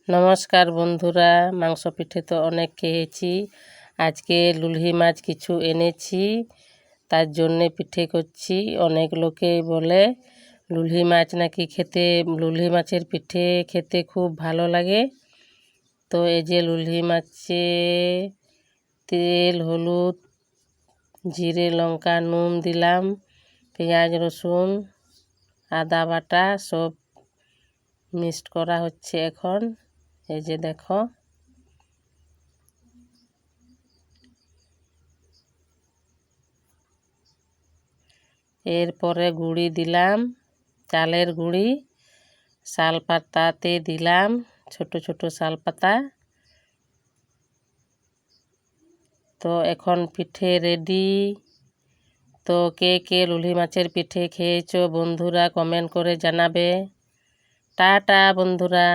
নমস্কার বন্ধুরা, মাংস পিঠে তো অনেক খেয়েছি। আজকে লুলহি মাছ কিছু এনেছি, তার জন্যে পিঠে করছি। অনেক লোকেই বলে লুলহি মাছ নাকি লুলহি মাছের পিঠে খেতে খুব ভালো লাগে। তো এই যে লুলহি মাছে তেল, হলুদ, জিরে, লঙ্কা, নুন দিলাম, পেঁয়াজ, রসুন, আদা বাটা সব মিক্সড করা হচ্ছে এখন। এই যে দেখো, এরপরে গুঁড়ি দিলাম, চালের গুঁড়ি। শালপাতাতে দিলাম, ছোট ছোট শালপাতা। তো এখন পিঠে রেডি। তো কে কে লুলহি মাছের পিঠে খেয়েছো বন্ধুরা কমেন্ট করে জানাবে। টাটা বন্ধুরা।